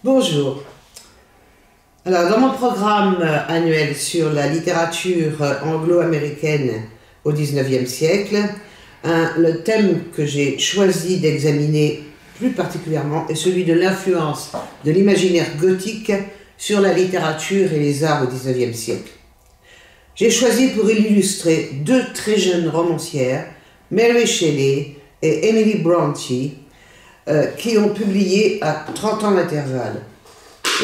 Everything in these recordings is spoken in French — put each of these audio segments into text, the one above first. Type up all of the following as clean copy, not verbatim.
Bonjour. Alors, dans mon programme annuel sur la littérature anglo-américaine au XIXe siècle, le thème que j'ai choisi d'examiner plus particulièrement est celui de l'influence de l'imaginaire gothique sur la littérature et les arts au XIXe siècle. J'ai choisi pour illustrer deux très jeunes romancières, Mary Shelley et Emily Brontë, qui ont publié à 30 ans d'intervalle.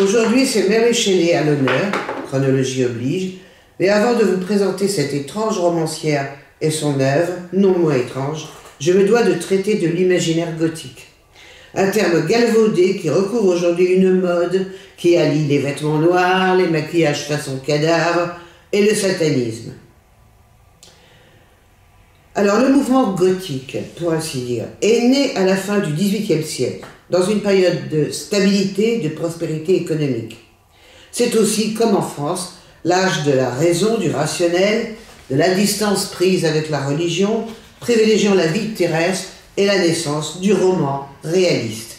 Aujourd'hui, c'est Mary Shelley à l'honneur, chronologie oblige, mais avant de vous présenter cette étrange romancière et son œuvre, non moins étrange, je me dois de traiter de l'imaginaire gothique. Un terme galvaudé qui recouvre aujourd'hui une mode qui allie les vêtements noirs, les maquillages façon cadavre et le satanisme. Alors, le mouvement gothique, pour ainsi dire, est né à la fin du XVIIIe siècle, dans une période de stabilité, de prospérité économique. C'est aussi, comme en France, l'âge de la raison, du rationnel, de la distance prise avec la religion, privilégiant la vie terrestre et la naissance du roman réaliste.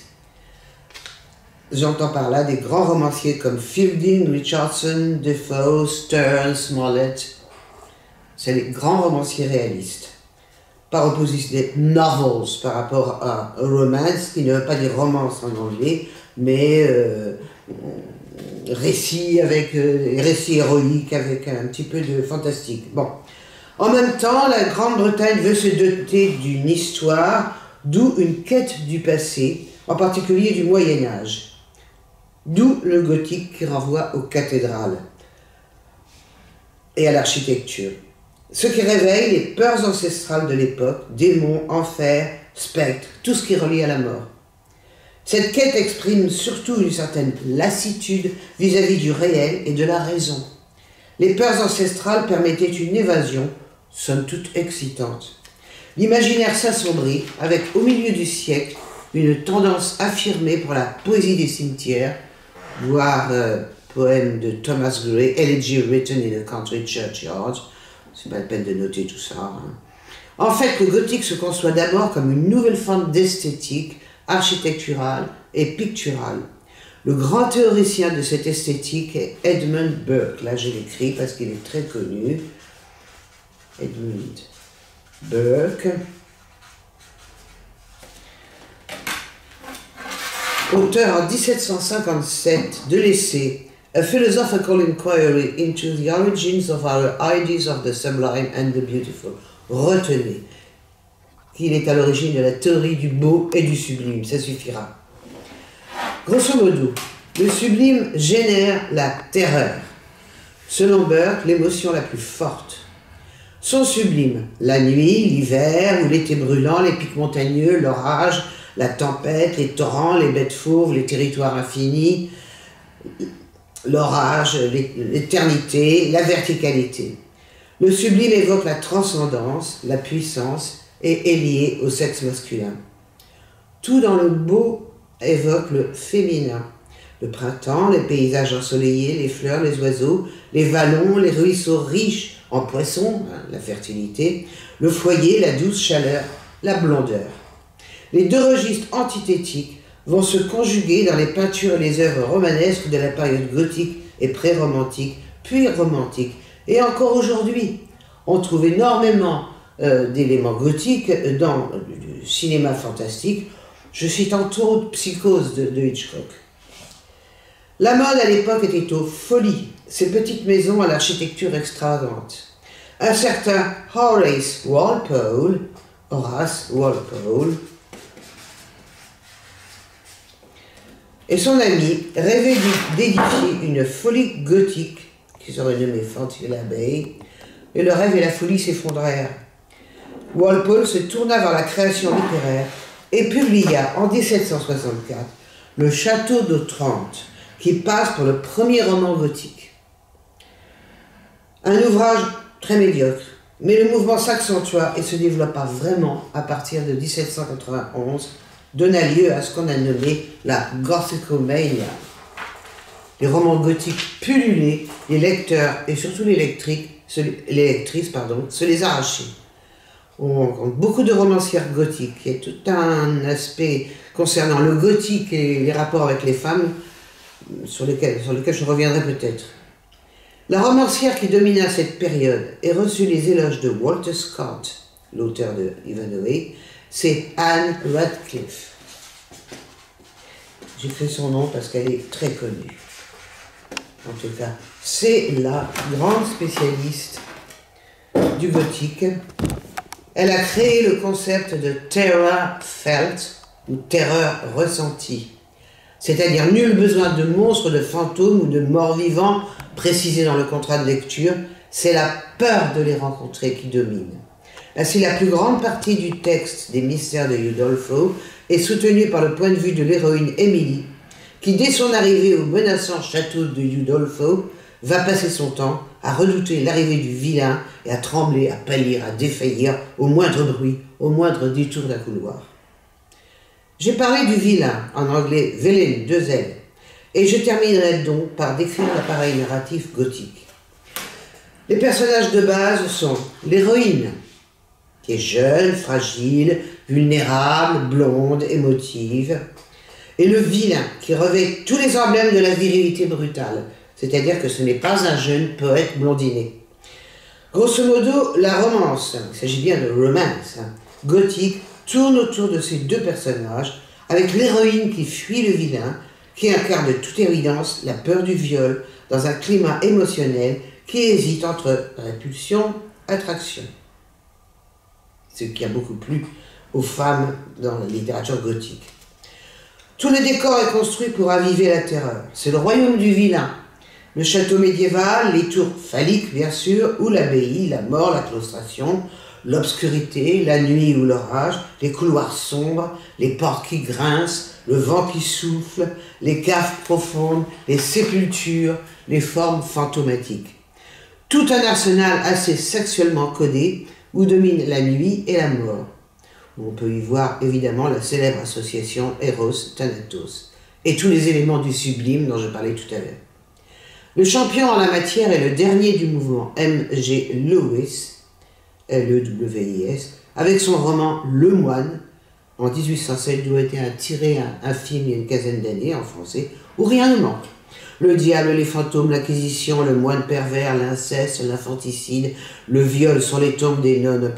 J'entends par là des grands romanciers comme Fielding, Richardson, Defoe, Sterne, Smollett. C'est les grands romanciers réalistes. Par opposition des novels par rapport à romance, qui ne veut pas dire romance en anglais, mais récits héroïques avec un petit peu de fantastique. Bon. En même temps, la Grande-Bretagne veut se doter d'une histoire, d'où une quête du passé, en particulier du Moyen-Âge. D'où le gothique qui renvoie aux cathédrales et à l'architecture. Ce qui réveille les peurs ancestrales de l'époque, démons, enfers, spectres, tout ce qui est relié à la mort. Cette quête exprime surtout une certaine lassitude vis-à-vis du réel et de la raison. Les peurs ancestrales permettaient une évasion, somme toute excitante. L'imaginaire s'assombrit avec, au milieu du siècle, une tendance affirmée pour la poésie des cimetières, voire poème de Thomas Gray, Elegy written in a country churchyard. C'est pas la peine de noter tout ça. En fait, le gothique se conçoit d'abord comme une nouvelle forme d'esthétique architecturale et picturale. Le grand théoricien de cette esthétique est Edmund Burke. Là, je l'écris parce qu'il est très connu. Edmund Burke. Auteur en 1757 de l'essai A Philosophical Inquiry into the Origins of Our Ideas of the Sublime and the Beautiful. Retenez qu'il est à l'origine de la théorie du beau et du sublime, ça suffira. Grosso modo, le sublime génère la terreur. Selon Burke, l'émotion la plus forte. Son sublime, la nuit, l'hiver ou l'été brûlant, les pics montagneux, l'orage, la tempête, les torrents, les bêtes fauves, les territoires infinis, l'orage, l'éternité, la verticalité. Le sublime évoque la transcendance, la puissance et est lié au sexe masculin. Tout dans le beau évoque le féminin. Le printemps, les paysages ensoleillés, les fleurs, les oiseaux, les vallons, les ruisseaux riches en poissons, la fertilité, le foyer, la douce chaleur, la blondeur. Les deux registres antithétiques vont se conjuguer dans les peintures et les œuvres romanesques de la période gothique et pré-romantique, puis romantique. Et encore aujourd'hui, on trouve énormément d'éléments gothiques dans le cinéma fantastique. Je cite entre autres Psychose de Hitchcock. La mode à l'époque était aux folies, ces petites maisons à l'architecture extravagante. Un certain Horace Walpole et son ami rêvaient d'édifier une folie gothique qui serait nommée Fancy l'Abeille, et le rêve et la folie s'effondrèrent. Walpole se tourna vers la création littéraire et publia en 1764 Le Château d'Otrante, qui passe pour le premier roman gothique. Un ouvrage très médiocre, mais le mouvement s'accentua et se développa vraiment à partir de 1791, donna lieu à ce qu'on a nommé la Gothicomania. Les romans gothiques pullulaient, les lecteurs et surtout les lectrices se les arrachaient. On rencontre beaucoup de romancières gothiques. Il y a tout un aspect concernant le gothique et les rapports avec les femmes sur lequel je reviendrai peut-être. La romancière qui domina cette période et reçut les éloges de Walter Scott, l'auteur de Ivanhoe, c'est Anne Radcliffe. J'ai fait son nom parce qu'elle est très connue. En tout cas, c'est la grande spécialiste du gothique. Elle a créé le concept de terror felt, ou terreur ressentie. C'est-à-dire nul besoin de monstres, de fantômes ou de morts vivants précisés dans le contrat de lecture, c'est la peur de les rencontrer qui domine. Ainsi, la plus grande partie du texte des mystères de Udolpho est soutenue par le point de vue de l'héroïne Emily, qui dès son arrivée au menaçant château de Udolpho va passer son temps à redouter l'arrivée du vilain et à trembler, à pâlir, à défaillir au moindre bruit, au moindre détour d'un couloir. J'ai parlé du vilain, en anglais villain, 2 L, et je terminerai donc par décrire l'appareil narratif gothique. Les personnages de base sont l'héroïne, qui est jeune, fragile, vulnérable, blonde, émotive, et le vilain, qui revêt tous les emblèmes de la virilité brutale, c'est-à-dire que ce n'est pas un jeune poète blondiné. Grosso modo, la romance, il s'agit bien de romance, gothique, tourne autour de ces 2 personnages, avec l'héroïne qui fuit le vilain, qui incarne de toute évidence la peur du viol, dans un climat émotionnel qui hésite entre répulsion et attraction. Ce qui a beaucoup plu aux femmes dans la littérature gothique. Tout le décor est construit pour raviver la terreur. C'est le royaume du vilain, le château médiéval, les tours phalliques bien sûr, ou l'abbaye, la mort, la claustration, l'obscurité, la nuit ou l'orage, les couloirs sombres, les portes qui grincent, le vent qui souffle, les caves profondes, les sépultures, les formes fantomatiques. Tout un arsenal assez sexuellement codé où domine la nuit et la mort. On peut y voir évidemment la célèbre association Eros-Thanatos et tous les éléments du sublime dont je parlais tout à l'heure. Le champion en la matière est le dernier du mouvement M.G. Lewis, L-E-W-I-S, avec son roman Le Moine, en 1807, d'où a été tiré un film il y a une quinzaine d'années en français, où rien ne manque. Le diable, les fantômes, l'acquisition, le moine pervers, l'inceste, l'infanticide, le viol sur les tombes des nonnes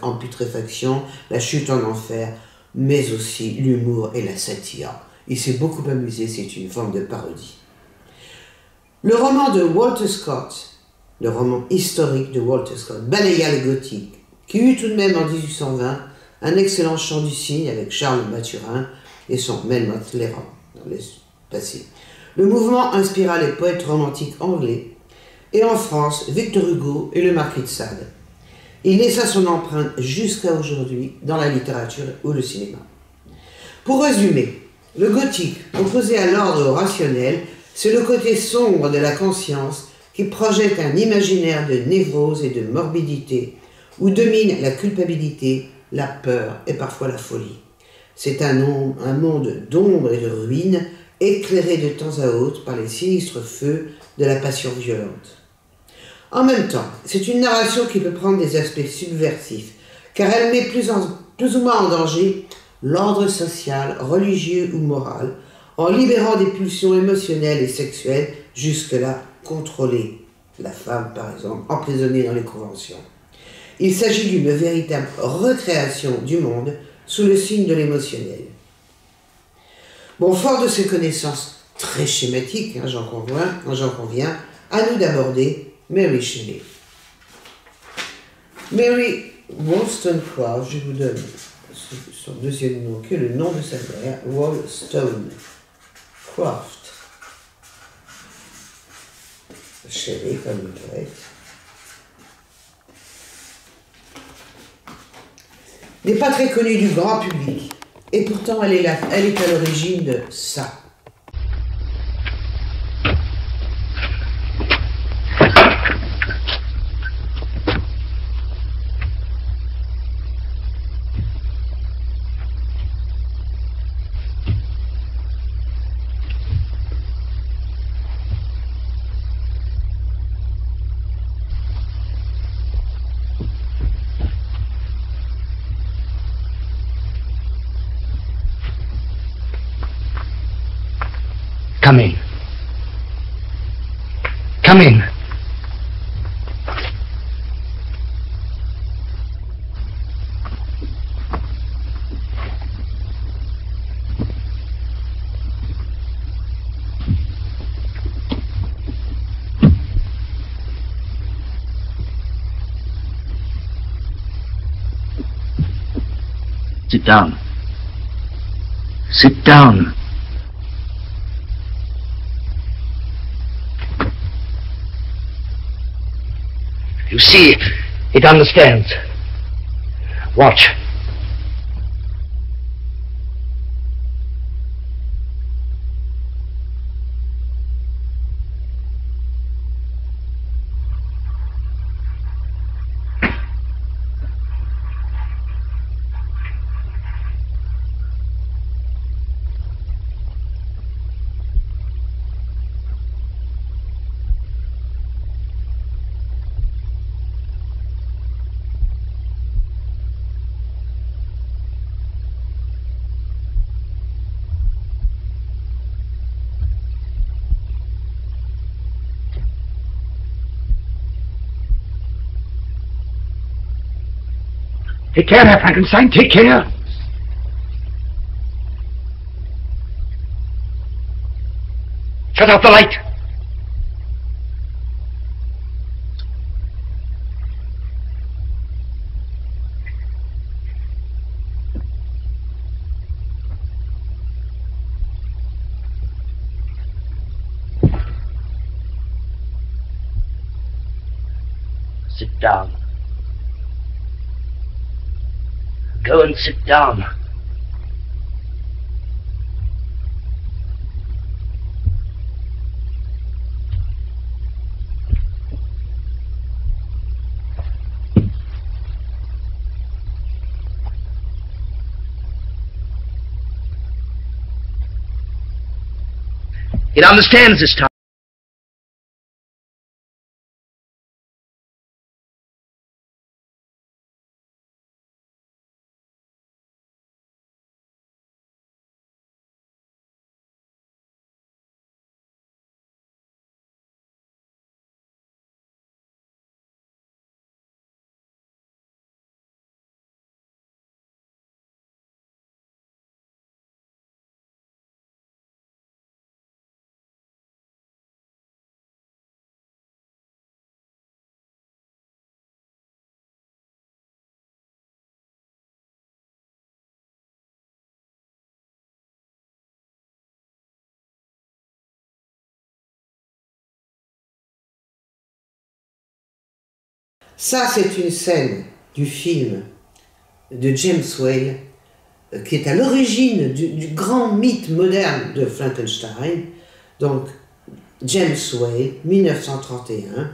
en putréfaction, la chute en enfer, mais aussi l'humour et la satire. Il s'est beaucoup amusé, c'est une forme de parodie. Le roman de Walter Scott, le roman historique de Walter Scott, balaya le gothique, qui eut tout de même en 1820 un excellent chant du cygne avec Charles Mathurin et son Melmoth L'Errant dans le passé. Le mouvement inspira les poètes romantiques anglais et en France, Victor Hugo et le Marquis de Sade. Il laissa son empreinte jusqu'à aujourd'hui dans la littérature ou le cinéma. Pour résumer, le gothique, opposé à l'ordre rationnel, c'est le côté sombre de la conscience qui projette un imaginaire de névrose et de morbidité, où domine la culpabilité, la peur et parfois la folie. C'est un monde d'ombre et de ruines, éclairé de temps à autre par les sinistres feux de la passion violente. En même temps, c'est une narration qui peut prendre des aspects subversifs, car elle met plus ou moins en danger l'ordre social, religieux ou moral, en libérant des pulsions émotionnelles et sexuelles jusque-là contrôlées. La femme, par exemple, emprisonnée dans les conventions. Il s'agit d'une véritable recréation du monde sous le signe de l'émotionnel. Bon, fort de ces connaissances très schématiques, j'en conviens, à nous d'aborder Mary Shelley. Mary Wollstonecraft, je vous donne son deuxième nom, qui est le nom de sa mère, Wollstonecraft. Shelley, comme le poète. N'est pas très connue du grand public, et pourtant elle est à l'origine de ça. Come in. Come in. Sit down. Sit down. You see, it understands. Watch. Take care, Herr Frankenstein, take care. Shut off the light. Sit down. Go and sit down. It understands this time. Ça, c'est une scène du film de James Whale qui est à l'origine du grand mythe moderne de Frankenstein, donc James Whale, 1931,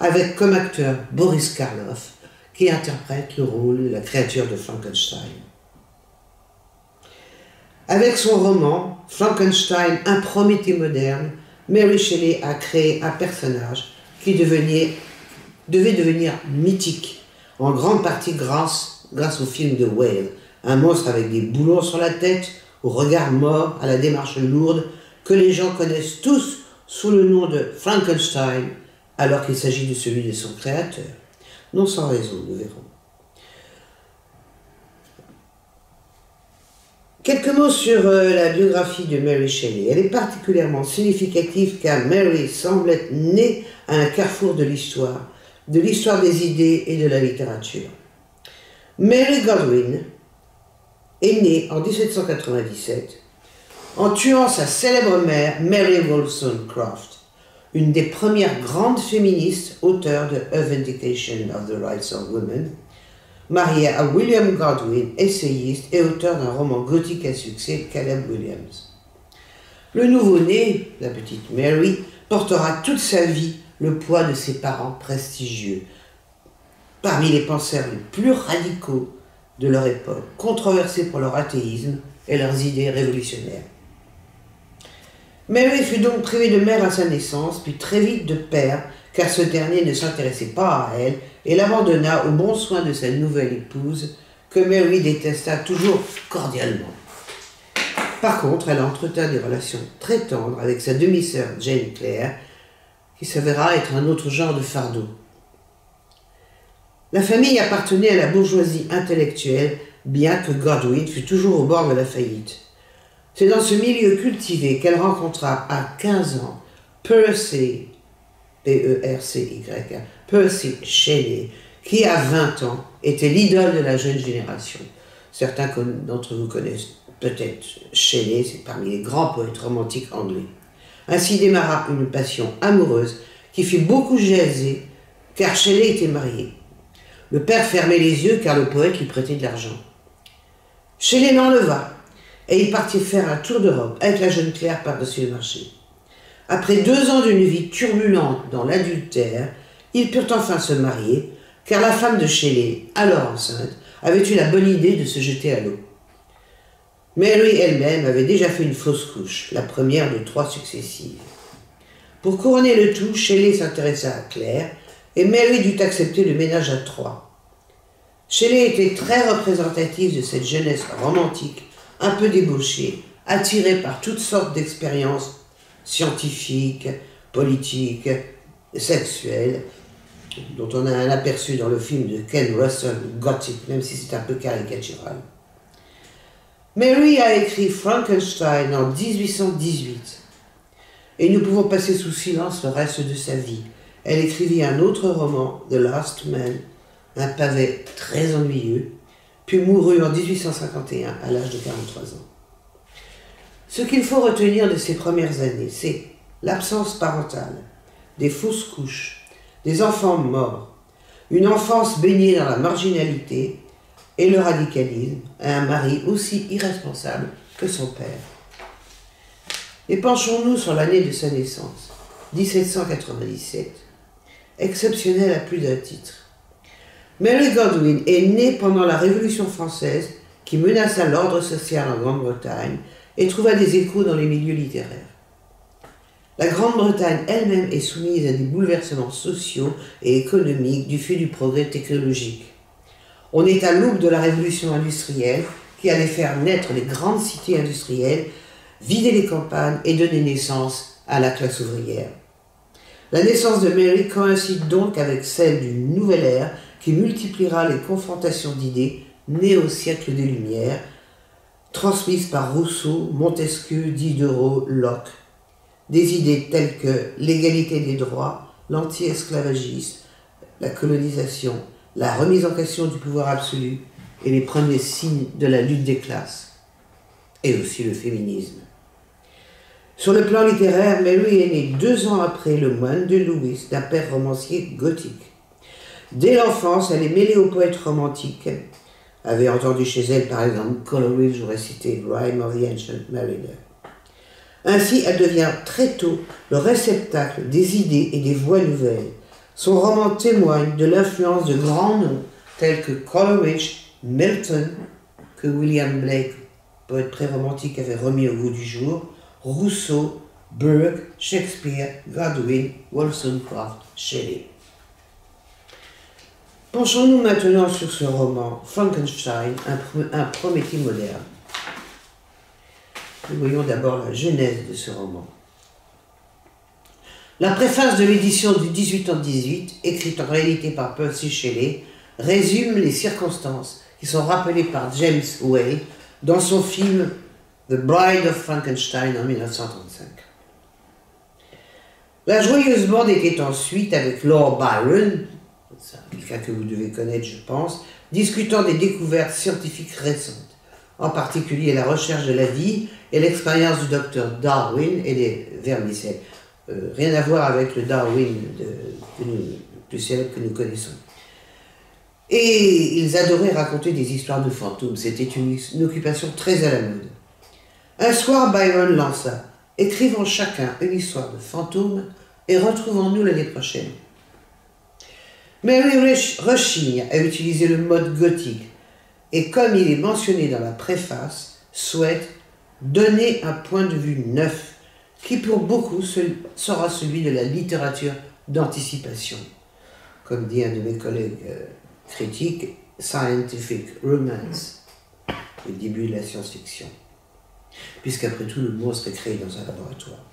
avec comme acteur Boris Karloff, qui interprète le rôle de la créature de Frankenstein. Avec son roman Frankenstein, un Prométhée moderne, Mary Shelley a créé un personnage qui devait devenir mythique, en grande partie grâce au film de Whale, un monstre avec des boulons sur la tête, au regard mort, à la démarche lourde, que les gens connaissent tous sous le nom de Frankenstein, alors qu'il s'agit de celui de son créateur. Non sans raison, nous verrons. Quelques mots sur la biographie de Mary Shelley. Elle est particulièrement significative car Mary semble être née à un carrefour de l'histoire des idées et de la littérature. Mary Godwin est née en 1797 en tuant sa célèbre mère Mary Wollstonecraft, une des premières grandes féministes auteurs de A Vindication of the Rights of Women, mariée à William Godwin, essayiste et auteur d'un roman gothique à succès, Caleb Williams. Le nouveau-né, la petite Mary, portera toute sa vie le poids de ses parents prestigieux, parmi les penseurs les plus radicaux de leur époque, controversés pour leur athéisme et leurs idées révolutionnaires. Mary fut donc privée de mère à sa naissance, puis très vite de père, car ce dernier ne s'intéressait pas à elle et l'abandonna au bon soin de sa nouvelle épouse, que Mary détesta toujours cordialement. Par contre, elle entretint des relations très tendres avec sa demi-sœur Jane Clare, qui s'avéra être un autre genre de fardeau. La famille appartenait à la bourgeoisie intellectuelle, bien que Godwin fût toujours au bord de la faillite. C'est dans ce milieu cultivé qu'elle rencontra à 15 ans Percy, P-E-R-C-Y, Percy Shelley, qui à 20 ans était l'idole de la jeune génération. Certains d'entre vous connaissent peut-être Shelley, c'est parmi les grands poètes romantiques anglais. Ainsi démarra une passion amoureuse qui fit beaucoup jaser, car Shelley était marié. Le père fermait les yeux car le poète lui prêtait de l'argent. Shelley l'enleva et il partit faire un tour d'Europe avec la jeune Claire par-dessus le marché. Après 2 ans d'une vie turbulente dans l'adultère, ils purent enfin se marier, car la femme de Shelley, alors enceinte, avait eu la bonne idée de se jeter à l'eau. Mary elle-même avait déjà fait une fausse couche, la première de 3 successives. Pour couronner le tout, Shelley s'intéressa à Claire, et Mary dut accepter le ménage à 3. Shelley était très représentatif de cette jeunesse romantique, un peu débauchée, attirée par toutes sortes d'expériences scientifiques, politiques, sexuelles, dont on a un aperçu dans le film de Ken Russell, Gothic, même si c'est un peu caricatural. Mary a écrit Frankenstein en 1818, et nous pouvons passer sous silence le reste de sa vie. Elle écrivit un autre roman, The Last Man, un pavé très ennuyeux, puis mourut en 1851 à l'âge de 43 ans. Ce qu'il faut retenir de ces premières années, c'est l'absence parentale, des fausses couches, des enfants morts, une enfance baignée dans la marginalité et le radicalisme, et un mari aussi irresponsable que son père. Et penchons-nous sur l'année de sa naissance, 1797, exceptionnelle à plus d'un titre. Mary Godwin est née pendant la Révolution française qui menaça l'ordre social en Grande-Bretagne et trouva des échos dans les milieux littéraires. La Grande-Bretagne elle-même est soumise à des bouleversements sociaux et économiques du fait du progrès technologique. On est à l'aube de la révolution industrielle qui allait faire naître les grandes cités industrielles, vider les campagnes et donner naissance à la classe ouvrière. La naissance de Mary coïncide donc avec celle d'une nouvelle ère qui multipliera les confrontations d'idées nées au siècle des Lumières, transmises par Rousseau, Montesquieu, Diderot, Locke. Des idées telles que l'égalité des droits, l'anti-esclavagisme, la colonisation, la remise en question du pouvoir absolu et les premiers signes de la lutte des classes, et aussi le féminisme. Sur le plan littéraire, Mary est née 2 ans après Le Moine de Lewis, d'un père romancier gothique. Dès l'enfance, elle est mêlée aux poètes romantiques. Avait entendu chez elle, par exemple, Coleridge ou récité Rime of the Ancient Mariner. Ainsi, elle devient très tôt le réceptacle des idées et des voix nouvelles. Son roman témoigne de l'influence de grands noms tels que Coleridge, Milton, que William Blake, poète pré-romantique, avait remis au goût du jour, Rousseau, Burke, Shakespeare, Godwin, Wollstonecraft, Shelley. Penchons-nous maintenant sur ce roman, Frankenstein, un Prométhée moderne. Nous voyons d'abord la genèse de ce roman. La préface de l'édition du 1818, écrite en réalité par Percy Shelley, résume les circonstances qui sont rappelées par James Whale dans son film The Bride of Frankenstein en 1935. La joyeuse bande était ensuite avec Lord Byron, quelqu'un que vous devez connaître je pense, discutant des découvertes scientifiques récentes, en particulier la recherche de la vie et l'expérience du docteur Darwin et des vermicelles. Rien à voir avec le Darwin plus célèbre que nous connaissons. Et ils adoraient raconter des histoires de fantômes, c'était une occupation très à la mode. Un soir, Byron lança « Écrivons chacun une histoire de fantôme et retrouvons-nous l'année prochaine ». Mary rechigne à utiliser le mode gothique et, comme il est mentionné dans la préface, souhaite donner un point de vue neuf qui pour beaucoup sera celui de la littérature d'anticipation. Comme dit un de mes collègues critiques, scientific romance, le début de la science-fiction. Puisqu'après tout, le monstre est créé dans un laboratoire.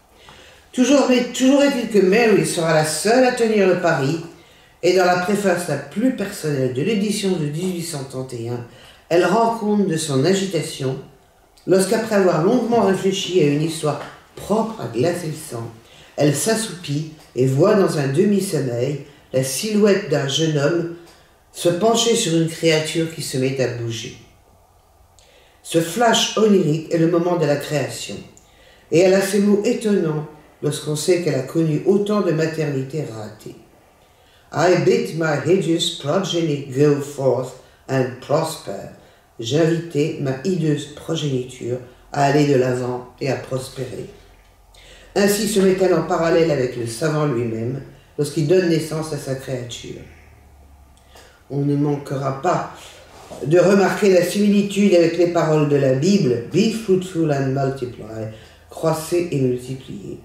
Toujours est-il que Mary sera la seule à tenir le pari, et dans la préface la plus personnelle de l'édition de 1831, elle rend compte de son agitation lorsqu'après avoir longuement réfléchi à une histoire propre à glacer le sang, elle s'assoupit et voit dans un demi-sommeil la silhouette d'un jeune homme se pencher sur une créature qui se met à bouger. Ce flash onirique est le moment de la création, et elle a ces mots étonnants lorsqu'on sait qu'elle a connu autant de maternités ratées. I bid my hideous progeny go forth and prosper. J'invitais ma hideuse progéniture à aller de l'avant et à prospérer. Ainsi se met-elle en parallèle avec le savant lui-même lorsqu'il donne naissance à sa créature. On ne manquera pas de remarquer la similitude avec les paroles de la Bible, « Be fruitful and multiply », croissez et multipliez.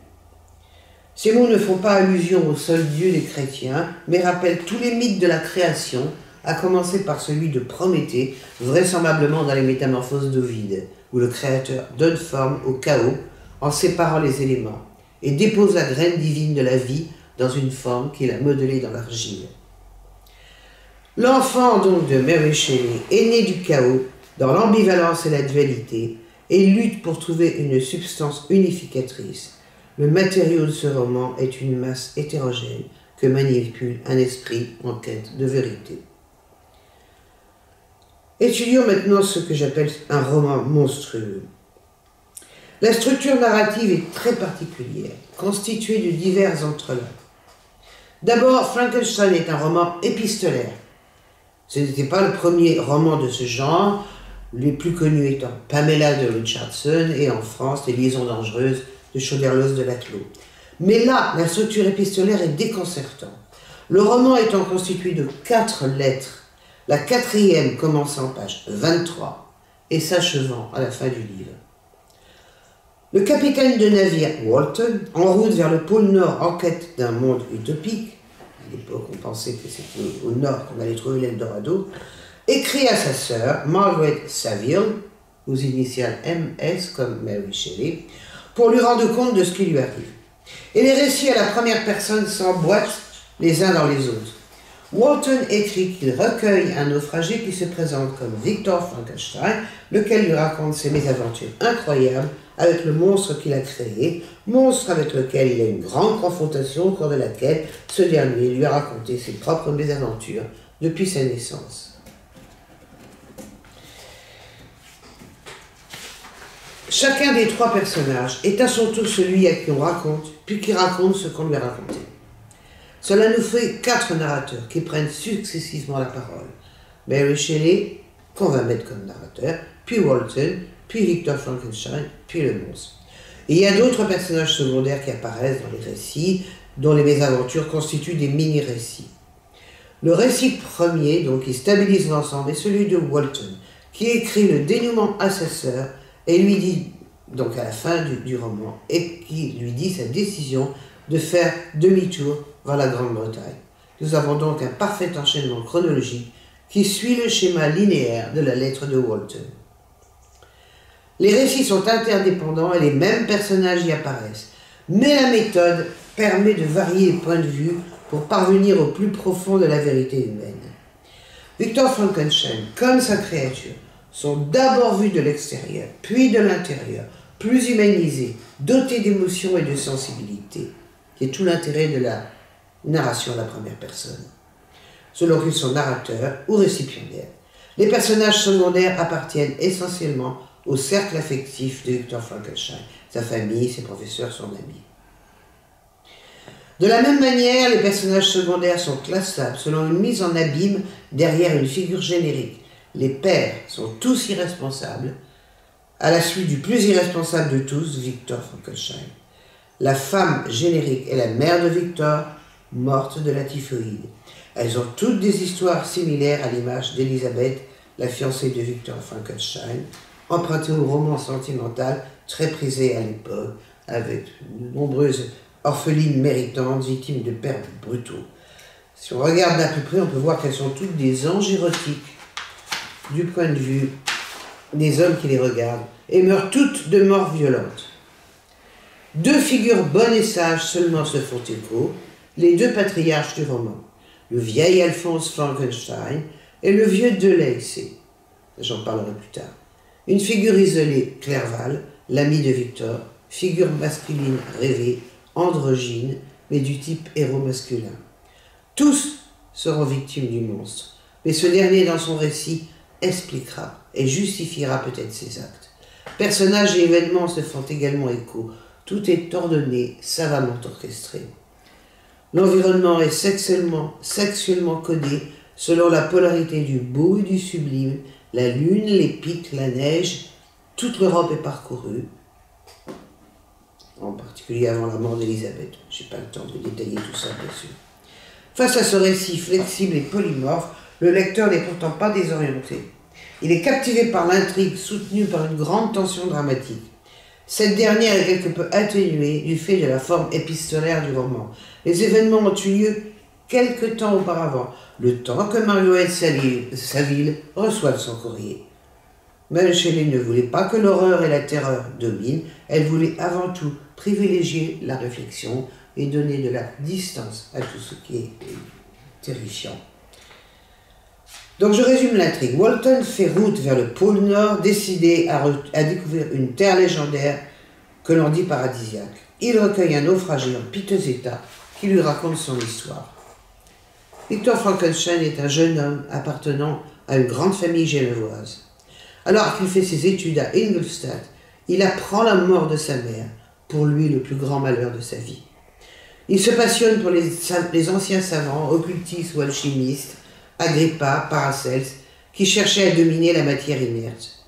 Ces mots ne font pas allusion au seul Dieu des chrétiens, mais rappellent tous les mythes de la création, à commencer par celui de Prométhée, vraisemblablement dans les Métamorphoses d'Ovide, où le Créateur donne forme au chaos en séparant les éléments et dépose la graine divine de la vie dans une forme qu'il a modelée dans l'argile. L'enfant donc de Mary Shelley est né du chaos, dans l'ambivalence et la dualité, et lutte pour trouver une substance unificatrice. Le matériau de ce roman est une masse hétérogène que manipule un esprit en quête de vérité. Étudions maintenant ce que j'appelle un roman monstrueux. La structure narrative est très particulière, constituée de divers entrelacs. D'abord, Frankenstein est un roman épistolaire. Ce n'était pas le premier roman de ce genre, les plus connus étant Pamela de Richardson et en France, Les Liaisons dangereuses de Choderlos de Laclos. Mais là, la structure épistolaire est déconcertante. Le roman étant constitué de 4 lettres, la 4e commençant page 23 et s'achevant à la fin du livre. Le capitaine de navire Walton, en route vers le pôle Nord en quête d'un monde utopique, à l'époque on pensait que c'était au Nord qu'on allait trouver l'Eldorado, écrit à sa sœur, Margaret Saville, aux initiales MS comme Mary Shelley, pour lui rendre compte de ce qui lui arrive. Et les récits à la première personne s'emboîtent les uns dans les autres. Walton écrit qu'il recueille un naufragé qui se présente comme Victor Frankenstein, lequel lui raconte ses mésaventures incroyables avec le monstre qu'il a créé, monstre avec lequel il a une grande confrontation au cours de laquelle ce dernier lui a raconté ses propres mésaventures depuis sa naissance. Chacun des 3 personnages est à son tour celui à qui on raconte, puis qui raconte ce qu'on lui a raconté. Cela nous fait 4 narrateurs qui prennent successivement la parole. Mary Shelley, qu'on va mettre comme narrateur, puis Walton, puis Victor Frankenstein, puis le monstre. Et il y a d'autres personnages secondaires qui apparaissent dans les récits, dont les mésaventures constituent des mini-récits. Le récit premier, donc, qui stabilise l'ensemble, est celui de Walton, qui écrit le dénouement à sa sœur et lui dit, donc à la fin du roman, et qui lui dit sa décision de faire demi-tour vers la Grande-Bretagne. Nous avons donc un parfait enchaînement chronologique qui suit le schéma linéaire de la lettre de Walton. Les récits sont interdépendants et les mêmes personnages y apparaissent, mais la méthode permet de varier les points de vue pour parvenir au plus profond de la vérité humaine. Victor Frankenstein, comme sa créature, sont d'abord vus de l'extérieur, puis de l'intérieur, plus humanisés, dotés d'émotions et de sensibilité. C'est tout l'intérêt de la narration à la première personne, selon qu'ils sont narrateurs ou récipiendaires. Les personnages secondaires appartiennent essentiellement au cercle affectif de Victor Frankenstein, sa famille, ses professeurs, son ami. De la même manière, les personnages secondaires sont classables selon une mise en abîme derrière une figure générique. Les pères sont tous irresponsables, à la suite du plus irresponsable de tous, Victor Frankenstein. La femme générique est la mère de Victor, morte de la typhoïde. Elles ont toutes des histoires similaires à l'image d'Elisabeth, la fiancée de Victor Frankenstein, empruntée au roman sentimental très prisé à l'époque, avec de nombreuses orphelines méritantes, victimes de pères brutaux. Si on regarde d'à peu près, on peut voir qu'elles sont toutes des anges érotiques, du point de vue des hommes qui les regardent, et meurent toutes de morts violentes. Deux figures bonnes et sages seulement se font écho, les deux patriarches du roman, le vieil Alphonse Frankenstein et le vieux de Lacey. J'en parlerai plus tard. Une figure isolée, Clerval, l'ami de Victor, figure masculine rêvée, androgyne, mais du type héros masculin. Tous seront victimes du monstre, mais ce dernier, dans son récit, expliquera et justifiera peut-être ses actes. Personnages et événements se font également écho. Tout est ordonné, savamment orchestré. L'environnement est sexuellement codé selon la polarité du beau et du sublime, la lune, les pics, la neige. Toute l'Europe est parcourue, en particulier avant la mort d'Élisabeth. Je n'ai pas le temps de détailler tout ça, bien sûr. Face à ce récit flexible et polymorphe, le lecteur n'est pourtant pas désorienté. Il est captivé par l'intrigue soutenue par une grande tension dramatique. Cette dernière est quelque peu atténuée du fait de la forme épistolaire du roman. Les événements ont eu lieu quelque temps auparavant, le temps que Marguerite Saville reçoive son courrier. Mais Shelley ne voulait pas que l'horreur et la terreur dominent, elle voulait avant tout privilégier la réflexion et donner de la distance à tout ce qui est terrifiant. Donc je résume l'intrigue. Walton fait route vers le pôle Nord, décidé à découvrir une terre légendaire que l'on dit paradisiaque. Il recueille un naufragé en piteux état qui lui raconte son histoire. Victor Frankenstein est un jeune homme appartenant à une grande famille genevoise. Alors qu'il fait ses études à Ingolstadt, il apprend la mort de sa mère, pour lui le plus grand malheur de sa vie. Il se passionne pour les anciens savants, occultistes ou alchimistes, Agrippa, Paracels, qui cherchaient à dominer la matière inerte.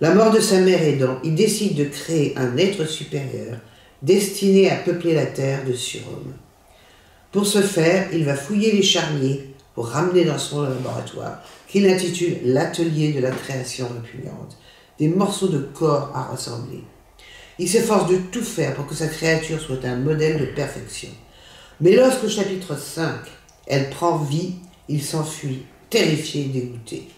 La mort de sa mère aidant, il décide de créer un être supérieur destiné à peupler la terre de surhommes. Pour ce faire, il va fouiller les charniers pour ramener dans son laboratoire, qu'il intitule l'atelier de la création répugnante, des morceaux de corps à rassembler. Il s'efforce de tout faire pour que sa créature soit un modèle de perfection. Mais lorsque au chapitre 5, elle prend vie, il s'enfuit, terrifié et dégoûté.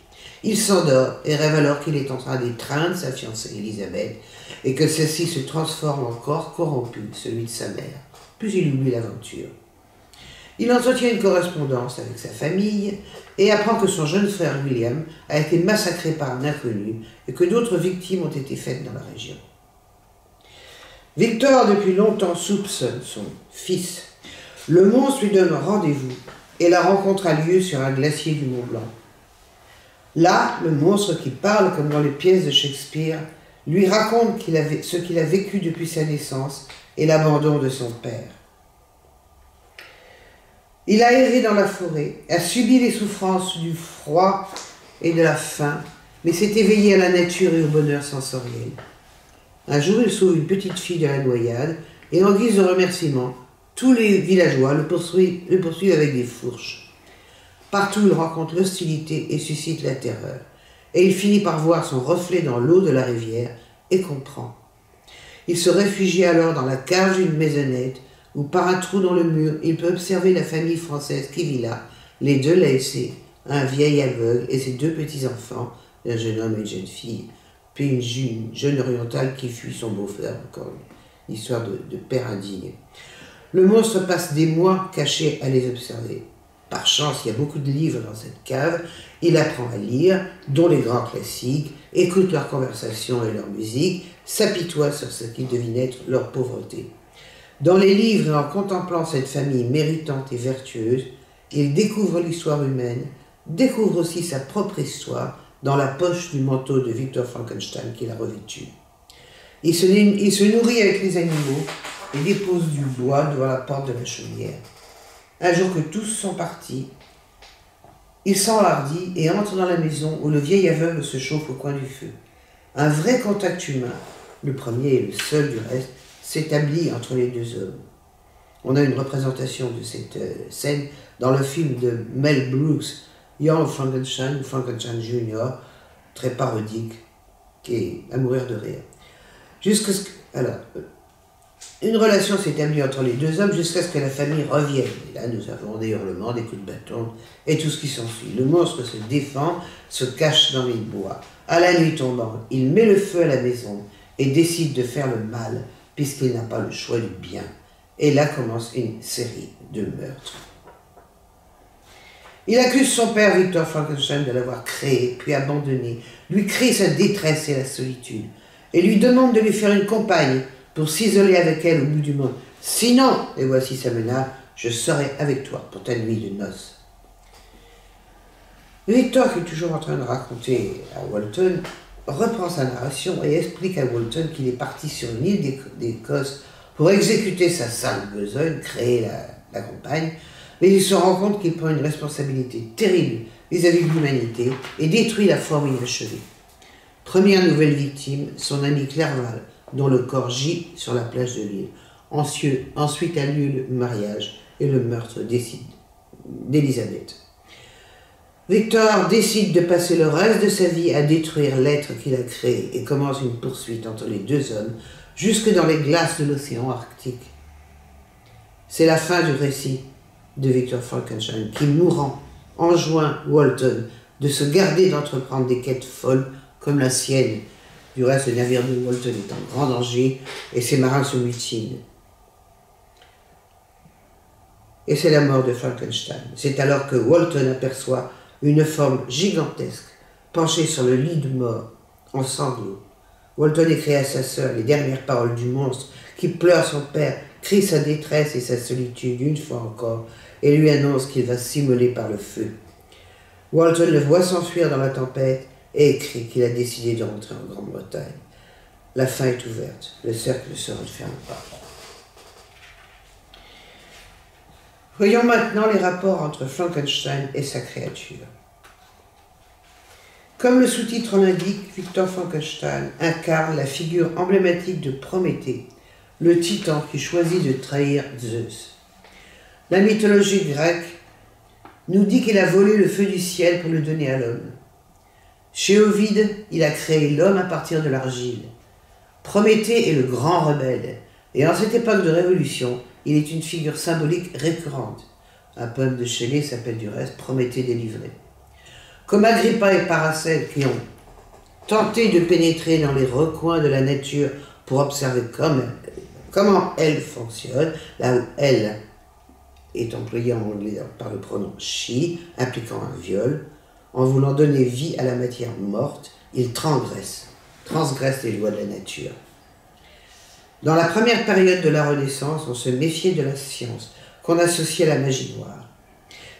Il s'endort et rêve alors qu'il est en train d'étreindre sa fiancée Élisabeth et que celle-ci se transforme en corps corrompu, celui de sa mère. Puis il oublie l'aventure. Il entretient une correspondance avec sa famille et apprend que son jeune frère William a été massacré par un inconnu et que d'autres victimes ont été faites dans la région. Victor, depuis longtemps, soupçonne son fils. Le monstre lui donne rendez-vous et la rencontre a lieu sur un glacier du Mont Blanc. Là, le monstre qui parle comme dans les pièces de Shakespeare lui raconte ce qu'il a vécu depuis sa naissance et l'abandon de son père. Il a erré dans la forêt, a subi les souffrances du froid et de la faim, mais s'est éveillé à la nature et au bonheur sensoriel. Un jour, il sauve une petite fille de la noyade et en guise de remerciement, tous les villageois le poursuivent avec des fourches. Partout, il rencontre l'hostilité et suscite la terreur. Et il finit par voir son reflet dans l'eau de la rivière et comprend. Il se réfugie alors dans la cage d'une maisonnette où, par un trou dans le mur, il peut observer la famille française qui vit là, les deux Lacey, un vieil aveugle et ses deux petits-enfants, un jeune homme et une jeune fille, puis une jeune orientale qui fuit son beau-frère, encore une histoire de père indigne. Le monstre passe des mois caché à les observer. Par chance, il y a beaucoup de livres dans cette cave. Il apprend à lire, dont les grands classiques, écoute leurs conversations et leur musique, s'apitoie sur ce qu'il devine être leur pauvreté. Dans les livres et en contemplant cette famille méritante et vertueuse, il découvre l'histoire humaine, découvre aussi sa propre histoire dans la poche du manteau de Victor Frankenstein qu'il a revêtu. Il se nourrit avec les animaux et dépose du bois devant la porte de la chaumière. Un jour que tous sont partis, il s'enhardit et entre dans la maison où le vieil aveugle se chauffe au coin du feu. Un vrai contact humain, le premier et le seul du reste, s'établit entre les deux hommes. On a une représentation de cette scène dans le film de Mel Brooks, Young Frankenstein ou Frankenstein Jr., très parodique, qui est à mourir de rire. Une relation s'établit entre les deux hommes jusqu'à ce que la famille revienne. Et là, nous avons des hurlements, des coups de bâton et tout ce qui s'ensuit. Le monstre se défend, se cache dans les bois. À la nuit tombante, il met le feu à la maison et décide de faire le mal, puisqu'il n'a pas le choix du bien. Et là commence une série de meurtres. Il accuse son père, Victor Frankenstein, de l'avoir créé, puis abandonné, lui crie sa détresse et la solitude, et lui demande de lui faire une compagne pour s'isoler avec elle au bout du monde. Sinon, et voici sa menace, je serai avec toi pour ta nuit de noces. Victor, qui est toujours en train de raconter à Walton, reprend sa narration et explique à Walton qu'il est parti sur une île d'Écosse pour exécuter sa sale besogne, créer la compagne, mais il se rend compte qu'il prend une responsabilité terrible vis-à-vis de l'humanité et détruit la forme inachevée. Première nouvelle victime, son ami Clerval, dont le corps gît sur la plage de l'île. Ensuite a lieu le mariage et le meurtre d'Elisabeth. Victor décide de passer le reste de sa vie à détruire l'être qu'il a créé et commence une poursuite entre les deux hommes jusque dans les glaces de l'océan Arctique. C'est la fin du récit de Victor Frankenstein qui, mourant, enjoint Walton de se garder d'entreprendre des quêtes folles comme la sienne. Du reste, le navire de Walton est en grand danger et ses marins se mutinent. Et c'est la mort de Frankenstein. C'est alors que Walton aperçoit une forme gigantesque penchée sur le lit de mort en sanglots. Walton écrit à sa sœur les dernières paroles du monstre qui pleure son père, crie sa détresse et sa solitude une fois encore et lui annonce qu'il va s'immoler par le feu. Walton le voit s'enfuir dans la tempête et écrit qu'il a décidé de rentrer en Grande-Bretagne. La fin est ouverte, le cercle ne se referme pas. Voyons maintenant les rapports entre Frankenstein et sa créature. Comme le sous-titre l'indique, Victor Frankenstein incarne la figure emblématique de Prométhée, le titan qui choisit de trahir Zeus. La mythologie grecque nous dit qu'il a volé le feu du ciel pour le donner à l'homme. Chez Ovide, il a créé l'homme à partir de l'argile. Prométhée est le grand rebelle, et en cette époque de révolution, il est une figure symbolique récurrente. Un poème de Shelley s'appelle du reste Prométhée délivré. Comme Agrippa et Paracelse qui ont tenté de pénétrer dans les recoins de la nature pour observer comment elle fonctionne, là où elle est employée en anglais par le pronom she, impliquant un viol, en voulant donner vie à la matière morte, il transgresse les lois de la nature. Dans la première période de la Renaissance, on se méfiait de la science, qu'on associait à la magie noire.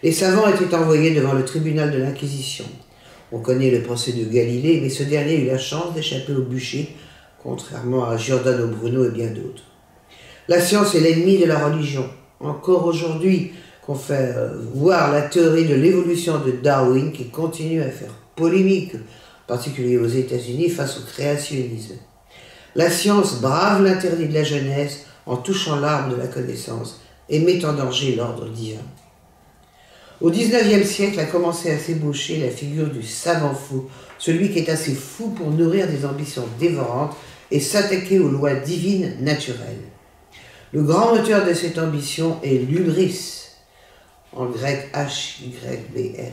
Les savants étaient envoyés devant le tribunal de l'Inquisition. On connaît le procès de Galilée, mais ce dernier eut la chance d'échapper au bûcher, contrairement à Giordano Bruno et bien d'autres. La science est l'ennemi de la religion. Encore aujourd'hui, qu'on fait voir la théorie de l'évolution de Darwin qui continue à faire polémique, en particulier aux États-Unis, face au créationnisme. La science brave l'interdit de la jeunesse en touchant l'arbre de la connaissance et met en danger l'ordre divin. Au XIXe siècle a commencé à s'ébaucher la figure du savant fou, celui qui est assez fou pour nourrir des ambitions dévorantes et s'attaquer aux lois divines naturelles. Le grand moteur de cette ambition est l'hubris, en grec H-Y-B-R-I-S,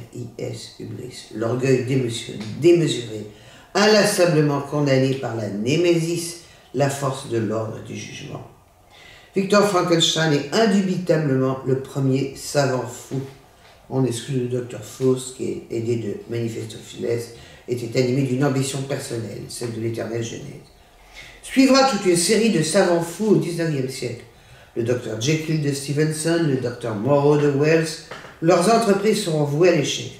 hubris, l'orgueil démesuré, inlassablement condamné par la némésis, la force de l'ordre du jugement. Victor Frankenstein est indubitablement le premier savant fou. On exclut le docteur Faust, qui, aidé de Méphistophélès, était animé d'une ambition personnelle, celle de l'éternelle Genèse. Suivra toute une série de savants fous au XIXe siècle. Le docteur Jekyll de Stevenson, le docteur Moreau de Wells, leurs entreprises seront vouées à l'échec.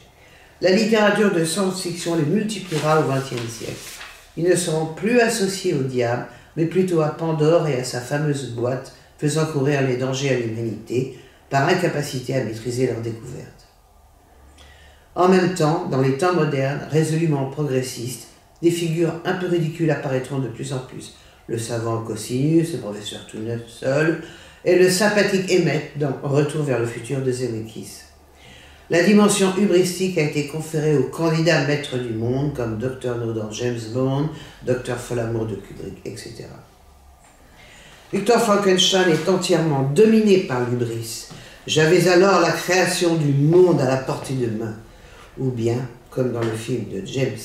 La littérature de science-fiction les multipliera au XXe siècle. Ils ne seront plus associés au diable, mais plutôt à Pandore et à sa fameuse boîte, faisant courir les dangers à l'humanité par incapacité à maîtriser leur découverte. En même temps, dans les temps modernes, résolument progressistes, des figures un peu ridicules apparaîtront de plus en plus. Le savant Cosinus, le professeur Tournesol, et le sympathique Emmett dans Retour vers le futur de Zemeckis. La dimension hubristique a été conférée aux candidats maîtres du monde, comme Dr. No dans James Bond, Dr. Folamour de Kubrick, etc. Victor Frankenstein est entièrement dominé par l'hubris. J'avais alors la création du monde à la portée de main. Ou bien, comme dans le film de James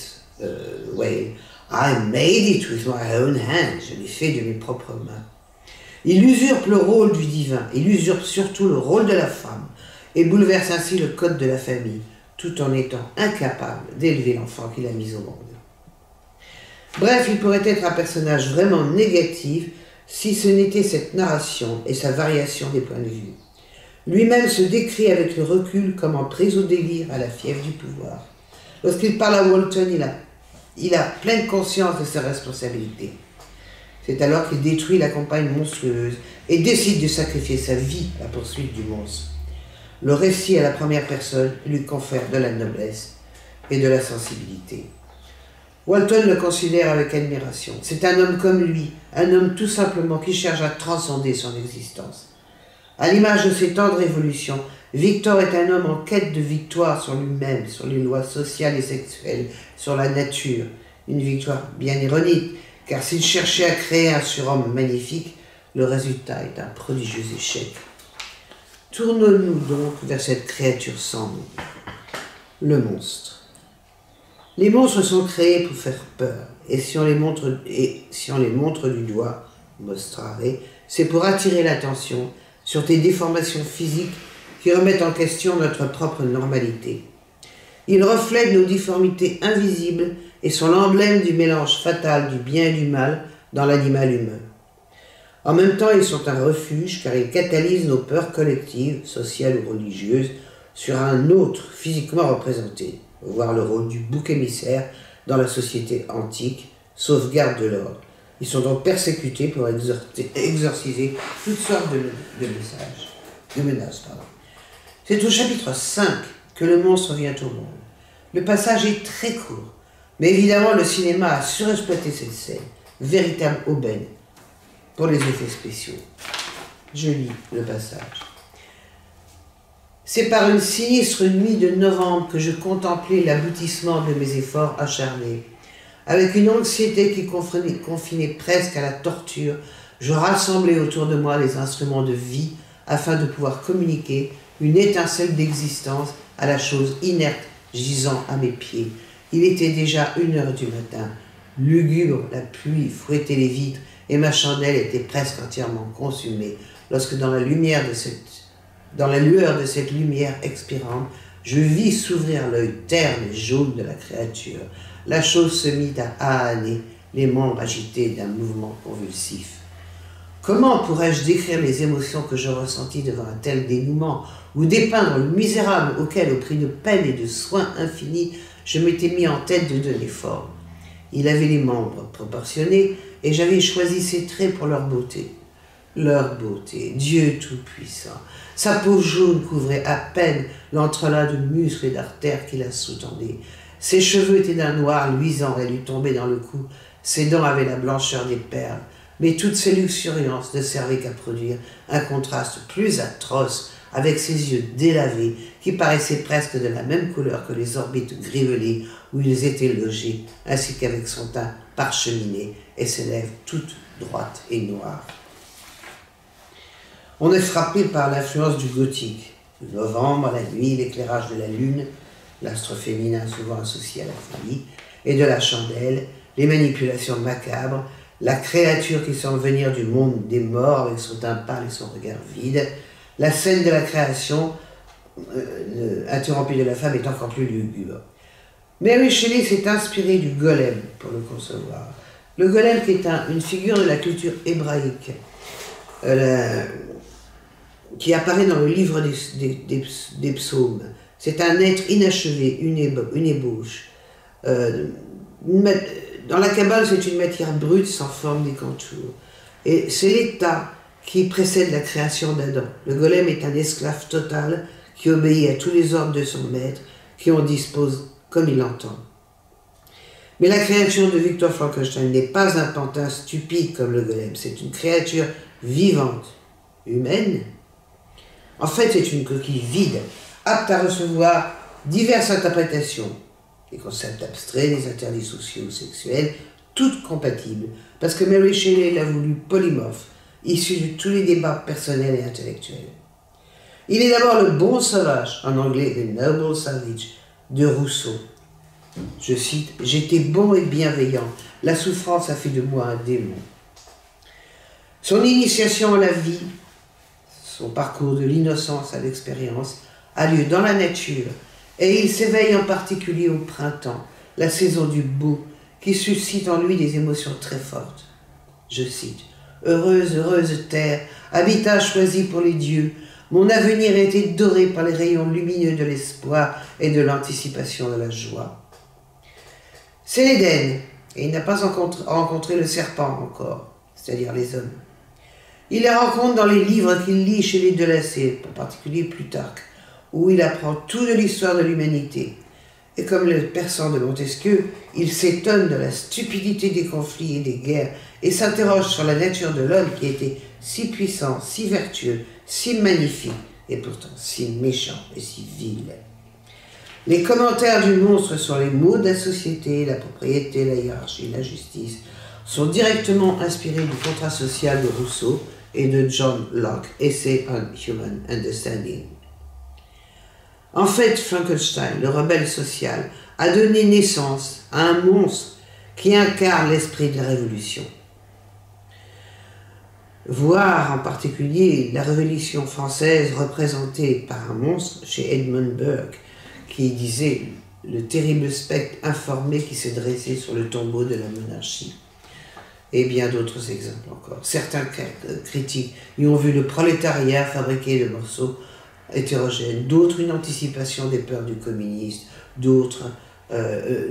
Whale, I made it with my own hands. Je l'ai fait de mes propres mains. Il usurpe le rôle du divin, il usurpe surtout le rôle de la femme, et bouleverse ainsi le code de la famille, tout en étant incapable d'élever l'enfant qu'il a mis au monde. Bref, il pourrait être un personnage vraiment négatif si ce n'était cette narration et sa variation des points de vue. Lui-même se décrit avec le recul comme en prise au délire à la fièvre du pouvoir. Lorsqu'il parle à Walton, il a pleine conscience de ses responsabilités. C'est alors qu'il détruit la campagne monstrueuse et décide de sacrifier sa vie à la poursuite du monstre. Le récit à la première personne lui confère de la noblesse et de la sensibilité. Walton le considère avec admiration. C'est un homme comme lui, un homme tout simplement qui cherche à transcender son existence. À l'image de ses tendres évolutions, Victor est un homme en quête de victoire sur lui-même, sur les lois sociales et sexuelles, sur la nature. Une victoire bien ironique, car s'il cherchait à créer un surhomme magnifique, le résultat est un prodigieux échec. Tournons-nous donc vers cette créature sans nom, le monstre. Les monstres sont créés pour faire peur, et si on les montre du doigt, mostrare, c'est pour attirer l'attention sur des déformations physiques qui remettent en question notre propre normalité. Ils reflètent nos difformités invisibles et sont l'emblème du mélange fatal du bien et du mal dans l'animal humain. En même temps, ils sont un refuge car ils catalysent nos peurs collectives, sociales ou religieuses, sur un autre physiquement représenté, voir le rôle du bouc émissaire dans la société antique, sauvegarde de l'ordre. Ils sont donc persécutés pour exorciser toutes sortes de menaces. C'est au chapitre 5 que le monstre vient au monde. Le passage est très court, mais évidemment le cinéma a surexploité cette scène, véritable aubaine pour les effets spéciaux. Je lis le passage. C'est par une sinistre nuit de novembre que je contemplais l'aboutissement de mes efforts acharnés. Avec une anxiété qui confinait presque à la torture, je rassemblais autour de moi les instruments de vie afin de pouvoir communiquer une étincelle d'existence à la chose inerte gisant à mes pieds. Il était déjà 1h du matin. Lugubre, la pluie fouettait les vitres et ma chandelle était presque entièrement consumée lorsque dans la lueur de cette lumière expirante, je vis s'ouvrir l'œil terne et jaune de la créature. La chose se mit à ahaner, les membres agités d'un mouvement convulsif. Comment pourrais-je décrire les émotions que je ressentis devant un tel dénouement, ou dépeindre le misérable auquel, au prix de peine et de soins infinis, je m'étais mis en tête de donner forme. Il avait les membres proportionnés, et j'avais choisi ses traits pour leur beauté. Leur beauté, Dieu Tout-Puissant. Sa peau jaune couvrait à peine l'entrelac de muscles et d'artères qui la sous-tendaient. Ses cheveux étaient d'un noir luisant et lui tombaient dans le cou. Ses dents avaient la blancheur des perles. Mais toutes ces luxuriances ne servaient qu'à produire un contraste plus atroce avec ses yeux délavés qui paraissaient presque de la même couleur que les orbites grivelées où ils étaient logés, ainsi qu'avec son teint parcheminé et ses lèvres toutes droites et noires. On est frappé par l'influence du gothique. Le novembre, la nuit, l'éclairage de la lune, l'astre féminin souvent associé à la folie, et de la chandelle, les manipulations macabres, la créature qui semble venir du monde des morts avec son teint pâle et son regard vide, la scène de la création interrompue de la femme est encore plus lugubre. Mary Shelley s'est inspirée du golem pour le concevoir. Le golem qui est une figure de la culture hébraïque, qui apparaît dans le livre des psaumes. C'est un être inachevé, une ébauche. Dans la Kabbale, c'est une matière brute sans forme ni contour. Et c'est l'état qui précède la création d'Adam. Le golem est un esclave total qui obéit à tous les ordres de son maître, qui en dispose comme il l'entend. Mais la création de Victor Frankenstein n'est pas un pantin stupide comme le golem, c'est une créature vivante, humaine. En fait, c'est une coquille vide, apte à recevoir diverses interprétations, des concepts abstraits, des interdits sociaux ou sexuels, toutes compatibles, parce que Mary Shelley l'a voulu polymorphe, issu de tous les débats personnels et intellectuels. Il est d'abord le bon sauvage, en anglais The Noble Savage, de Rousseau. Je cite, « J'étais bon et bienveillant, la souffrance a fait de moi un démon. » Son initiation à la vie, son parcours de l'innocence à l'expérience, a lieu dans la nature, et il s'éveille en particulier au printemps, la saison du beau, qui suscite en lui des émotions très fortes. Je cite, « Heureuse, heureuse terre, habitat choisi pour les dieux, mon avenir a été doré par les rayons lumineux de l'espoir et de l'anticipation de la joie. » C'est l'Éden, et il n'a pas rencontré le serpent encore, c'est-à-dire les hommes. Il les rencontre dans les livres qu'il lit chez les Delacé, en particulier Plutarque, où il apprend tout de l'histoire de l'humanité. Et comme le persan de Montesquieu, il s'étonne de la stupidité des conflits et des guerres et s'interroge sur la nature de l'homme qui était si puissant, si vertueux, si magnifique et pourtant si méchant et si vil. Les commentaires du monstre sur les maux de la société, la propriété, la hiérarchie, la justice sont directement inspirés du contrat social de Rousseau et de John Locke, Essay on Human Understanding. En fait, Frankenstein, le rebelle social, a donné naissance à un monstre qui incarne l'esprit de la Révolution. Voir en particulier la Révolution française représentée par un monstre chez Edmund Burke, qui disait « le terrible spectre informé qui s'est dressé sur le tombeau de la monarchie ». Et bien d'autres exemples encore. Certains critiques y ont vu le prolétariat fabriquer de morceaux hétérogènes, d'autres une anticipation des peurs du communiste, d'autres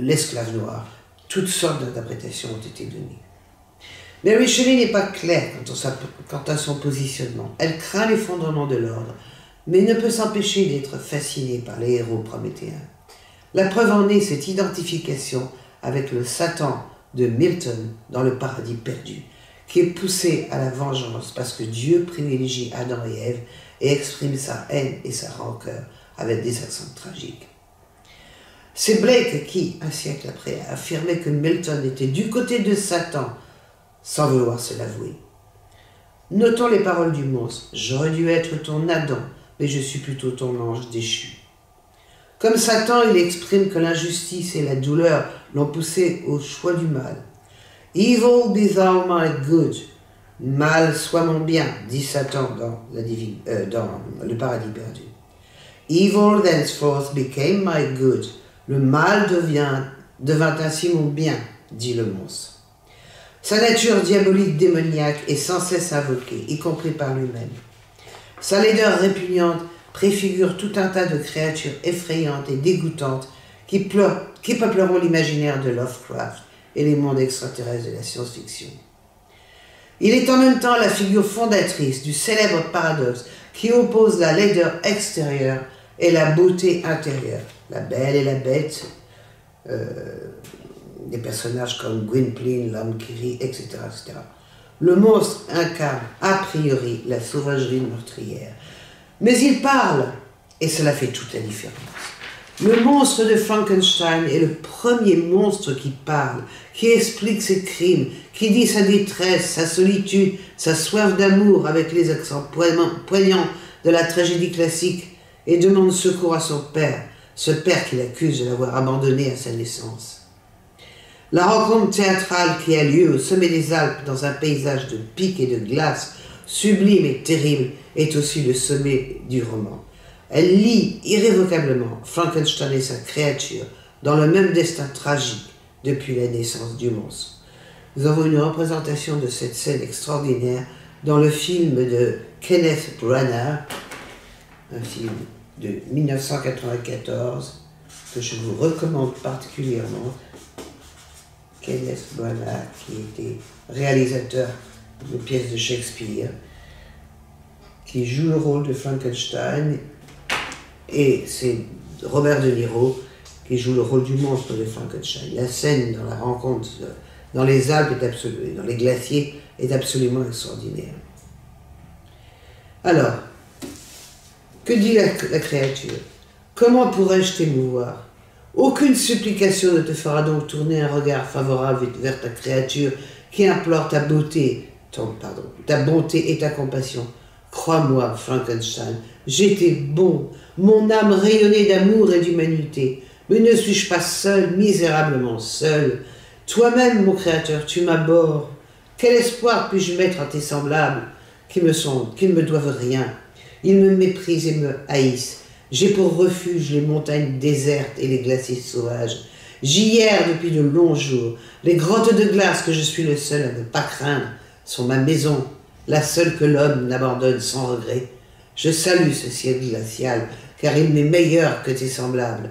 l'esclave noir. Toutes sortes d'interprétations ont été données. Mary Shelley n'est pas claire quant à son positionnement. Elle craint l'effondrement de l'ordre, mais ne peut s'empêcher d'être fascinée par les héros prométhéens. La preuve en est cette identification avec le Satan de Milton dans le paradis perdu, qui est poussé à la vengeance parce que Dieu privilégie Adam et Ève et exprime sa haine et sa rancœur avec des accents tragiques. C'est Blake qui, un siècle après, a affirmé que Milton était du côté de Satan, sans vouloir se l'avouer. Notons les paroles du monstre. « J'aurais dû être ton Adam, mais je suis plutôt ton ange déchu. » Comme Satan, il exprime que l'injustice et la douleur l'ont poussé au choix du mal. « Evil be thou my good. »« Mal soit mon bien », dit Satan dans le paradis perdu. « Evil thenceforth became my good. » Le mal devint ainsi mon bien, dit le monstre. Sa nature diabolique démoniaque est sans cesse invoquée, y compris par lui-même. Sa laideur répugnante préfigure tout un tas de créatures effrayantes et dégoûtantes qui peupleront l'imaginaire de Lovecraft et les mondes extraterrestres de la science-fiction. Il est en même temps la figure fondatrice du célèbre paradoxe qui oppose la laideur extérieure et la beauté intérieure. La Belle et la Bête, des personnages comme Gwynplaine, l'homme qui rit, etc., etc. Le monstre incarne a priori la sauvagerie meurtrière. Mais il parle, et cela fait toute la différence. Le monstre de Frankenstein est le premier monstre qui parle, qui explique ses crimes, qui dit sa détresse, sa solitude, sa soif d'amour avec les accents poignants de la tragédie classique et demande secours à son père, ce père qu'il accuse de l'avoir abandonné à sa naissance. La rencontre théâtrale qui a lieu au sommet des Alpes dans un paysage de pics et de glace, sublime et terrible, est aussi le sommet du roman. Elle lie irrévocablement Frankenstein et sa créature dans le même destin tragique depuis la naissance du monstre. Nous avons une représentation de cette scène extraordinaire dans le film de Kenneth Branagh, un film de 1994 que je vous recommande particulièrement. Kenneth Branagh, qui était réalisateur de pièces de Shakespeare, qui joue le rôle de Frankenstein, et c'est Robert De Niro qui joue le rôle du monstre de Frankenstein. La scène dans la rencontre dans les Alpes dans les glaciers est absolument extraordinaire. Alors, que dit la créature? Comment pourrais-je t'émouvoir? Aucune supplication ne te fera donc tourner un regard favorable vers ta créature qui implore ta beauté, ta bonté et ta compassion. Crois-moi, Frankenstein, j'étais bon, mon âme rayonnait d'amour et d'humanité. Mais ne suis-je pas seul, misérablement seul? Toi-même, mon créateur, tu m'abhorres. Quel espoir puis-je mettre en tes semblables qui ne me doivent rien? Ils me méprisent et me haïssent. J'ai pour refuge les montagnes désertes et les glaciers sauvages. J'y erre depuis de longs jours. Les grottes de glace que je suis le seul à ne pas craindre sont ma maison, la seule que l'homme n'abandonne sans regret. Je salue ce ciel glacial, car il m'est meilleur que tes semblables.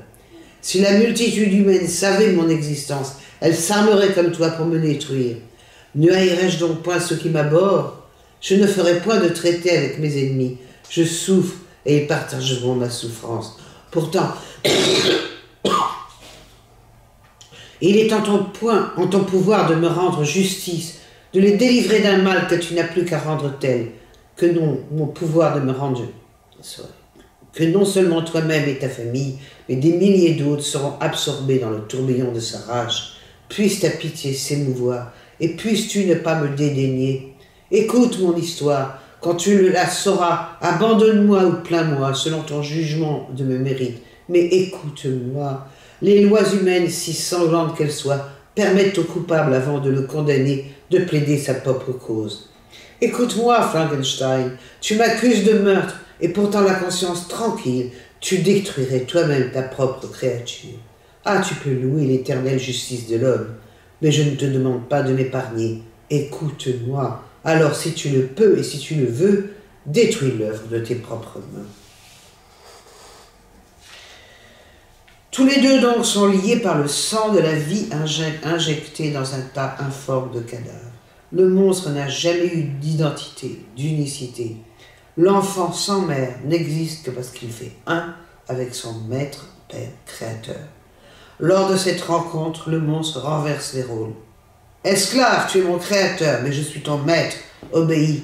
Si la multitude humaine savait mon existence, elle s'armerait comme toi pour me détruire. Ne haïrais-je donc point ceux qui m'abhorrent? Je ne ferai point de traité avec mes ennemis. Je souffre et ils partageront ma souffrance. Pourtant, il est en ton pouvoir de me rendre justice, de les délivrer d'un mal que tu n'as plus qu'à rendre tel, que non seulement toi-même et ta famille, mais des milliers d'autres seront absorbés dans le tourbillon de sa rage. Puisse ta pitié s'émouvoir, et puisses-tu ne pas me dédaigner. Écoute mon histoire, quand tu la sauras, abandonne-moi ou plains-moi, selon ton jugement de mes mérites, mais écoute-moi. Les lois humaines, si sanglantes qu'elles soient, permettent au coupable, avant de le condamner, de plaider sa propre cause. Écoute-moi, Frankenstein, tu m'accuses de meurtre, et pourtant la conscience tranquille, tu détruirais toi-même ta propre créature. Ah, tu peux louer l'éternelle justice de l'homme, mais je ne te demande pas de m'épargner. Écoute-moi. Alors, si tu le peux et si tu le veux, détruis l'œuvre de tes propres mains. Tous les deux donc sont liés par le sang de la vie injecté dans un tas informe de cadavres. Le monstre n'a jamais eu d'identité, d'unicité. L'enfant sans mère n'existe que parce qu'il fait un avec son maître, père, créateur. Lors de cette rencontre, le monstre renverse les rôles. Esclave, tu es mon créateur, mais je suis ton maître, obéis.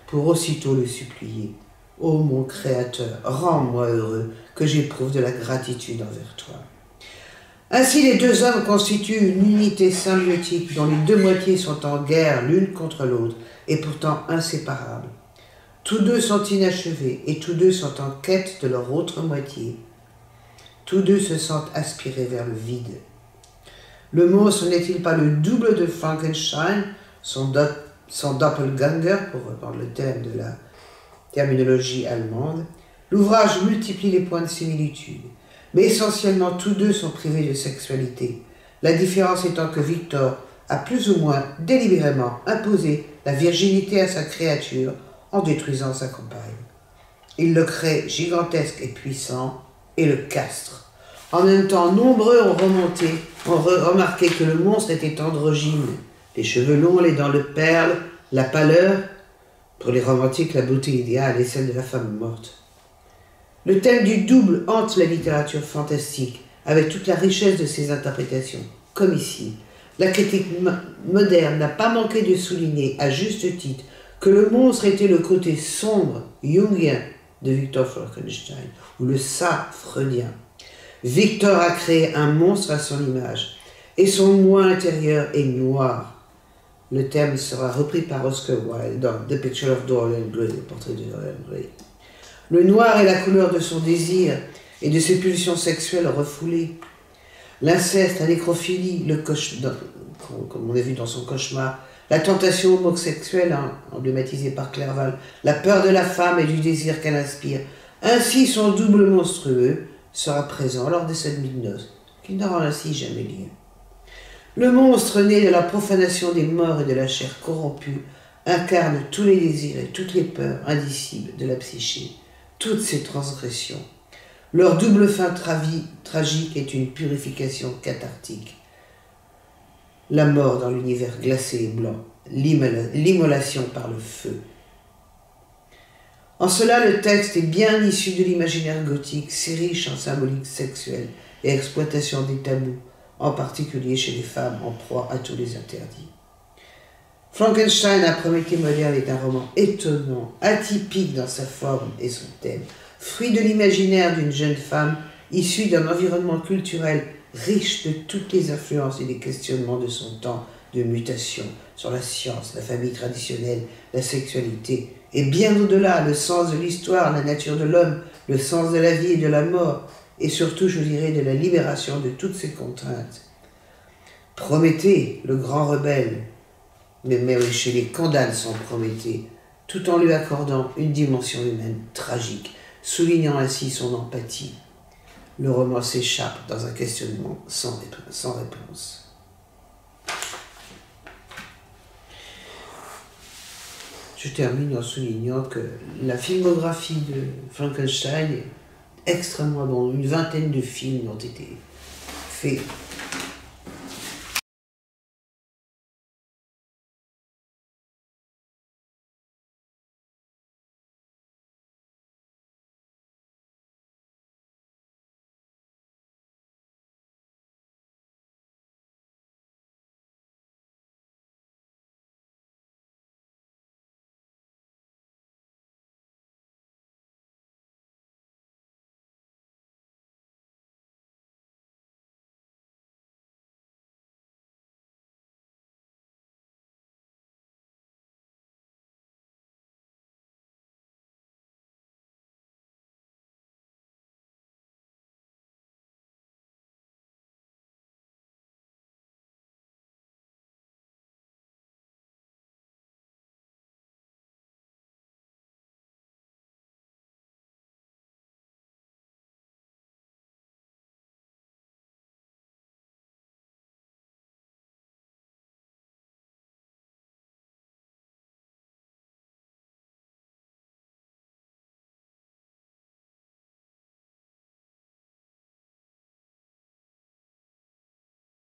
Pour aussitôt le supplier. Ô mon créateur, rends-moi heureux, que j'éprouve de la gratitude envers toi. Ainsi, les deux hommes constituent une unité symbiotique dont les deux moitiés sont en guerre l'une contre l'autre et pourtant inséparables. Tous deux sont inachevés et tous deux sont en quête de leur autre moitié. Tous deux se sentent aspirés vers le vide. Le monstre n'est-il pas le double de Frankenstein, son doppelganger, pour reprendre le thème de la terminologie allemande? L'ouvrage multiplie les points de similitude, mais essentiellement tous deux sont privés de sexualité, la différence étant que Victor a plus ou moins délibérément imposé la virginité à sa créature en détruisant sa compagne. Il le crée gigantesque et puissant et le castre. En même temps, nombreux ont remarqué que le monstre était androgyne, les cheveux longs, les dents de perles, la pâleur. Pour les romantiques, la beauté idéale est celle de la femme morte. Le thème du double hante la littérature fantastique, avec toute la richesse de ses interprétations, comme ici. La critique moderne n'a pas manqué de souligner, à juste titre, que le monstre était le côté sombre, jungien, de Victor Frankenstein, ou le ça freudien. Victor a créé un monstre à son image, et son moi intérieur est noir. Le thème sera repris par Oscar Wilde dans The Picture of Dorian Gray, le portrait de Dorian Gray. Le noir est la couleur de son désir et de ses pulsions sexuelles refoulées. L'inceste, la nécrophilie, comme on a vu dans son cauchemar, la tentation homosexuelle, emblématisée par Clerval, la peur de la femme et du désir qu'elle inspire. Ainsi, son double monstrueux sera présent lors de cette nuit de noces, qui n'aura ainsi jamais lieu. Le monstre né de la profanation des morts et de la chair corrompue incarne tous les désirs et toutes les peurs indicibles de la psyché, toutes ses transgressions. Leur double fin tragique est une purification cathartique. La mort dans l'univers glacé et blanc, l'immolation par le feu. En cela, le texte est bien issu de l'imaginaire gothique, si riche en symbolique sexuelle et exploitation des tabous, en particulier chez les femmes en proie à tous les interdits. Frankenstein, un Prométhée moderne, est un roman étonnant, atypique dans sa forme et son thème, fruit de l'imaginaire d'une jeune femme issue d'un environnement culturel riche de toutes les influences et des questionnements de son temps, de mutation sur la science, la famille traditionnelle, la sexualité, et bien au-delà, le sens de l'histoire, la nature de l'homme, le sens de la vie et de la mort, et surtout, je dirais, de la libération de toutes ces contraintes. Prométhée, le grand rebelle, mais Mary Shelley condamne son Prométhée, tout en lui accordant une dimension humaine tragique, soulignant ainsi son empathie. Le roman s'échappe dans un questionnement sans réponse. Je termine en soulignant que la filmographie de Frankenstein est extrêmement abondante. Une vingtaine de films ont été faits